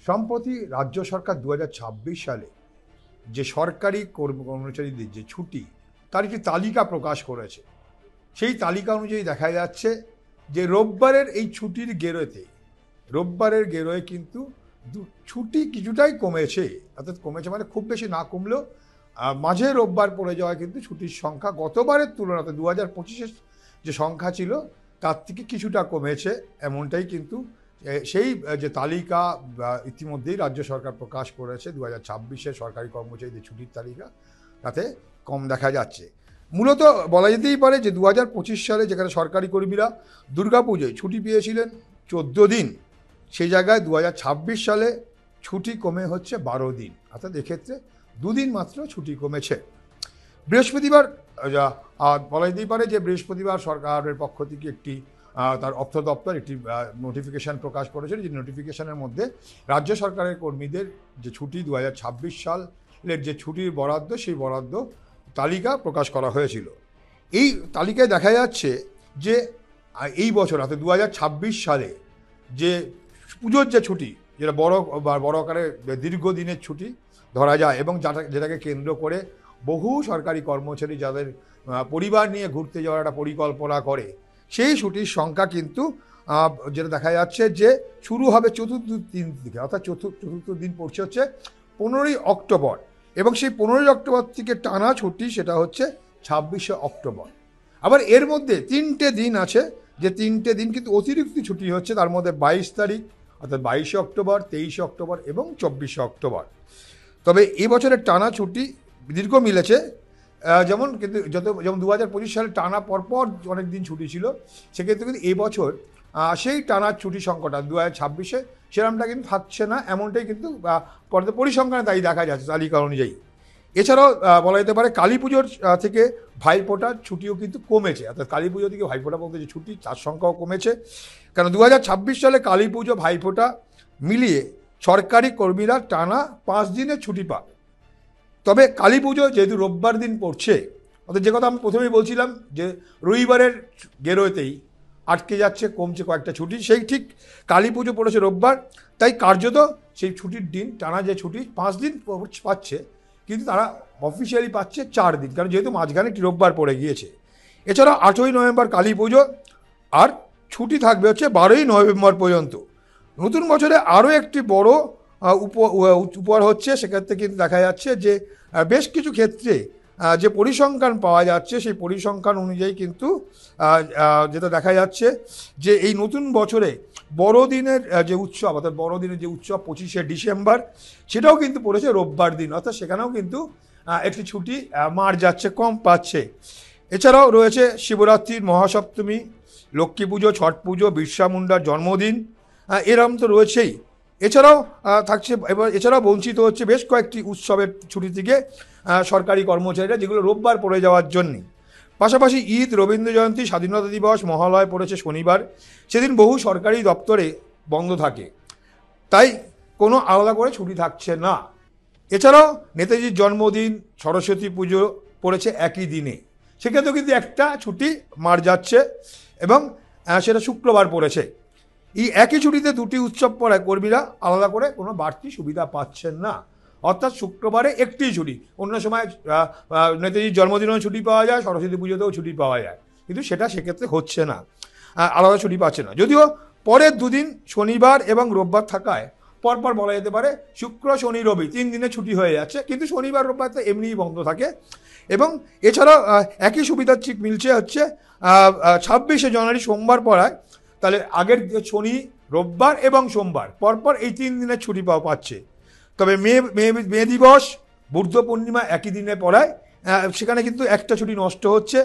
সম্প্রতি রাজ্য সরকার 2026 সালে যে সরকারি কর্মচারীদের যে ছুটি তার একটি তালিকা প্রকাশ করেছে। সেই তালিকা অনুযায়ী দেখা যাচ্ছে যে রোববারের এই ছুটির গেরোয় কিন্তু ছুটি কিছুটাই কমেছে, অর্থাৎ কমেছে মানে খুব বেশি না কমলেও মাঝে রোববার পড়ে যাওয়া কিন্তু ছুটির সংখ্যা গতবারের তুলনাতে 2025-এর যে সংখ্যা ছিল তার থেকে কিছুটা কমেছে, এমনটাই কিন্তু সেই যে তালিকা ইতিমধ্যেই রাজ্য সরকার প্রকাশ করেছে 2026-এর সরকারি কর্মচারীদের ছুটির তালিকা, তাতে কম দেখা যাচ্ছে। মূলত বলা যেতেই পারে যে 2025 সালে যেখানে সরকারি কর্মীরা দুর্গাপুজোয় ছুটি পেয়েছিলেন 14 দিন, সেই জায়গায় 2026 সালে ছুটি কমে হচ্ছে 12 দিন, অর্থাৎ এক্ষেত্রে 2 দিন মাত্র ছুটি কমেছে। বৃহস্পতিবার বলা যেতেই পারে যে বৃহস্পতিবার সরকারের পক্ষ থেকে একটি তার অর্থ দপ্তর একটি নোটিফিকেশান প্রকাশ করেছিল, যে নোটিফিকেশানের মধ্যে রাজ্য সরকারের কর্মীদের যে ছুটি 2026 সালের যে ছুটির বরাদ্দ, সেই বরাদ্দ তালিকা প্রকাশ করা হয়েছিল। এই তালিকায় দেখা যাচ্ছে যে এই বছর অর্থাৎ 2026 সালে যে পুজোর যে ছুটি, যেটা বড় আকারে দীর্ঘদিনের ছুটি ধরা যায় এবং যেটাকে কেন্দ্র করে বহু সরকারি কর্মচারী যাদের পরিবার নিয়ে ঘুরতে যাওয়ার একটা পরিকল্পনা করে, সেই ছুটির সংখ্যা কিন্তু যেটা দেখা যাচ্ছে যে শুরু হবে চতুর্থ দিন থেকে, অর্থাৎ চতুর্থ দিন পড়ছে হচ্ছে 15ই অক্টোবর, এবং সেই 15ই অক্টোবর থেকে টানা ছুটি সেটা হচ্ছে 26শে অক্টোবর। আবার এর মধ্যে 3টে দিন আছে, যে 3টে দিন কিন্তু অতিরিক্ত ছুটি হচ্ছে, তার মধ্যে 22 তারিখ অর্থাৎ 22শে অক্টোবর, 23শে অক্টোবর এবং 24শে অক্টোবর। তবে এবছরের টানা ছুটি দীর্ঘ মিলেছে, যেমন 2025 সালে টানা পরপর অনেক দিন ছুটি ছিল, সেক্ষেত্রে কিন্তু এবছর সেই টানা ছুটি সংখ্যাটা 2026-এ সেরকমটা কিন্তু থাকছে না, এমনটাই কিন্তু পরিসংখ্যানে তাই দেখা যাচ্ছে তালিকা অনুযায়ী। এছাড়াও বলা যেতে পারে কালী পুজোর থেকে ভাইফোঁটার ছুটিও কিন্তু কমেছে, অর্থাৎ কালী পুজো থেকে ভাইফোঁটা বলতে যে ছুটি তার সংখ্যাও কমেছে, কারণ 2026 সালে কালী পুজো ভাইফোঁটা মিলিয়ে সরকারি কর্মীরা টানা 5 দিনের ছুটি পাবে। তবে কালী পুজো যেহেতু রোববার দিন পড়ছে, অর্থাৎ যে কথা আমি প্রথমেই বলছিলাম যে রবিবারের গেরোতেই আটকে যাচ্ছে, কমছে কয়েকটা ছুটি, সেই ঠিক কালী পুজো পড়েছে রোববার, তাই কার্যত সেই ছুটির দিন টানা যে ছুটি 5 দিন পাচ্ছে, কিন্তু তারা অফিসিয়ালি পাচ্ছে 4 দিন, কারণ যেহেতু মাঝখানে একটি রোববার পড়ে গিয়েছে। এছাড়া 8ই নভেম্বর কালী পুজো, আর ছুটি থাকবে হচ্ছে 12ই নভেম্বর পর্যন্ত। নতুন বছরে আরও একটি বড় উপহার হচ্ছে, সেক্ষেত্রে কিন্তু দেখা যাচ্ছে যে বেশ কিছু ক্ষেত্রে যে পরিসংখ্যান পাওয়া যাচ্ছে, সেই পরিসংখ্যান অনুযায়ী কিন্তু যেটা দেখা যাচ্ছে যে এই নতুন বছরে বড়দিনের যে উৎসব, অর্থাৎ বড়দিনের যে উৎসব 25শে ডিসেম্বর, সেটাও কিন্তু পড়েছে রোববার দিন, অর্থাৎ সেখানেও কিন্তু একটি ছুটি মার যাচ্ছে, কম পাচ্ছে। এছাড়াও রয়েছে শিবরাত্রির মহাসপ্তমী, লক্ষ্মী পুজো, ছট পুজো, বিরসা মুন্ডার জন্মদিন, এরম তো রয়েছেই। এছাড়াও থাকছে এছাড়াও বঞ্চিত হচ্ছে বেশ কয়েকটি উৎসবের ছুটি থেকে সরকারি কর্মচারীরা, যেগুলো রোববার পড়ে যাওয়ার জন্যে। পাশাপাশি ঈদ, রবীন্দ্র জয়ন্তী, স্বাধীনতা দিবস, মহালয় পড়েছে শনিবার, সেদিন বহু সরকারি দপ্তরে বন্ধ থাকে, তাই কোনো আলাদা করে ছুটি থাকছে না। এছাড়াও নেতাজির জন্মদিন, সরস্বতী পুজো পড়েছে একই দিনে, সেক্ষেত্রেও কিন্তু একটা ছুটি মার যাচ্ছে, এবং সেটা শুক্রবার পড়েছে। এই একই ছুটিতে দুটি উৎসব পড়ায় কর্মীরা আলাদা করে কোনো বাড়তি সুবিধা পাচ্ছেন না, অর্থাৎ শুক্রবারে একটি ছুটি, অন্য সময় নেতাজির জন্মদিনেও ছুটি পাওয়া যায়, সরস্বতী পুজোতেও ছুটি পাওয়া যায়, কিন্তু সেক্ষেত্রে হচ্ছে না, আলাদা ছুটি পাচ্ছে না। যদিও পরের দুদিন শনিবার এবং রোববার থাকায় পরপর বলা যেতে পারে শুক্র, শনি, রবি 3 দিনে ছুটি হয়ে যাচ্ছে, কিন্তু শনিবার রোববার তো এমনিই বন্ধ থাকে। এবং এছাড়াও একই সুবিধা ঠিক মিলছে হচ্ছে 26শে জানুয়ারি সোমবার পড়ায়, তাহলে আগের শনি, রোববার এবং সোমবার পরপর এই 3 দিনের ছুটি পাচ্ছে। তবে মে দিবস, বুদ্ধ পূর্ণিমা একই দিনে পড়ায় সেখানে কিন্তু একটা ছুটি নষ্ট হচ্ছে,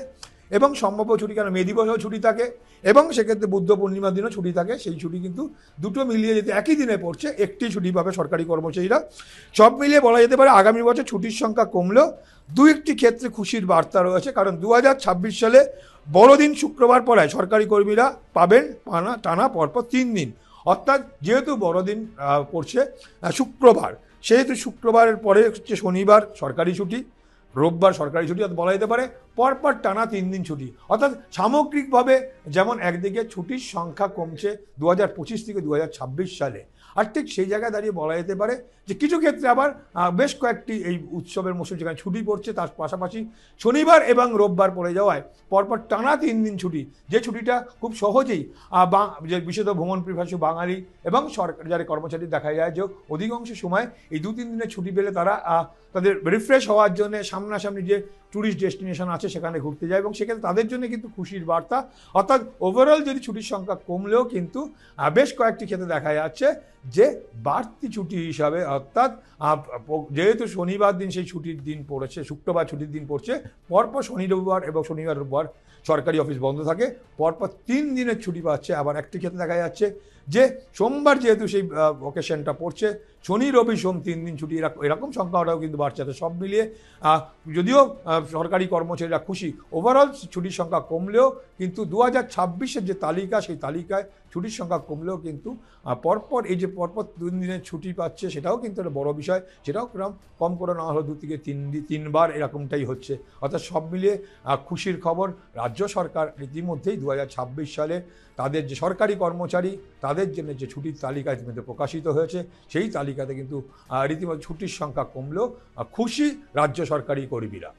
এবং সম্ভাব্য ছুটি, কারণ মে দিবসেও ছুটি থাকে এবং সেক্ষেত্রে বুদ্ধ পূর্ণিমার দিনও ছুটি থাকে, সেই ছুটি কিন্তু দুটো মিলিয়ে যেতে একই দিনে পড়ছে, একটি ছুটি পাবে সরকারি কর্মচারীরা। সব মিলিয়ে বলা যেতে পারে আগামী বছর ছুটির সংখ্যা কমলেও 2-1টি ক্ষেত্রে খুশির বার্তা রয়েছে, কারণ 2026 সালে বড়দিন শুক্রবার পড়ায় সরকারি কর্মীরা পাবেন টানা পরপর 3 দিন, অর্থাৎ যেহেতু বড়দিন পড়ছে শুক্রবার, সেহেতু শুক্রবারের পরে হচ্ছে শনিবার সরকারি ছুটি, রোববার সরকারি ছুটি, অর্থাৎ বলা যেতে পারে পরপর টানা 3 দিন ছুটি। অর্থাৎ সামগ্রিকভাবে যেমন একদিকে ছুটির সংখ্যা কমছে 2025 থেকে 2026 সালে, আর ঠিক সেই জায়গায় দাঁড়িয়ে বলা যেতে পারে যে কিছু ক্ষেত্রে আবার বেশ কয়েকটি এই উৎসবের মৌসুম যেখানে ছুটি পড়ছে তার পাশাপাশি শনিবার এবং রোববার পড়ে যাওয়ায় পরপর টানা 3 দিন ছুটি, যে ছুটিটা খুব সহজেই যে বিশেষত ভ্রমণ পিপাসু বাঙালি এবং সরকারি কর্মচারী দেখা যায় যে অধিকাংশ সময় এই 2-3 দিনের ছুটি পেলে তারা তাদের রিফ্রেশ হওয়ার জন্য সামনাসামনি যে ট্যুরিস্ট ডেস্টিনেশন আছে সেখানে ঘুরতে যায়, এবং সেক্ষেত্রে তাদের জন্য কিন্তু খুশির বার্তা। অর্থাৎ ওভারঅল যদি ছুটির সংখ্যা কমলেও কিন্তু বেশ কয়েকটি ক্ষেত্রে দেখা যাচ্ছে যে বাড়তি ছুটি হিসাবে, অর্থাৎ যেহেতু শনিবার দিন সেই ছুটির দিন পড়েছে, শুক্রবার ছুটির দিন পড়ছে, পরপর শনি রবিবার এবং শনিবার রোববার সরকারি অফিস বন্ধ থাকে, পরপর 3 দিনের ছুটি পাচ্ছে। আবার একটি ক্ষেত্রে দেখা যাচ্ছে যে সোমবার যেহেতু সেই ওকেশনটা পড়ছে, শনি রবি সোম 3 দিন ছুটি, এরকম সংখ্যাটাও কিন্তু বাড়ছে। সব মিলিয়ে যদিও সরকারি কর্মচারীরা খুশি, ওভারঅল ছুটির সংখ্যা কমলেও কিন্তু 2026-এর যে তালিকা, সেই তালিকায় ছুটির সংখ্যা কমলেও কিন্তু পরপর এই যে পরপর 2 দিনের ছুটি পাচ্ছে সেটাও কিন্তু একটা বড় বিষয়। সেটাও কম করে না হলো 2 থেকে 3বার এরকমটাই হচ্ছে। অর্থাৎ সব মিলিয়ে খুশির খবর, রাজ্য সরকার ইতিমধ্যেই 2026 সালে তাদের যে সরকারি কর্মচারী তাদের জন্য যে ছুটির তালিকা ইতিমধ্যে প্রকাশিত হয়েছে, সেই তালিকাতে কিন্তু রীতিমতো ছুটির সংখ্যা কমলেও খুশি রাজ্য সরকারি কর্মীরা।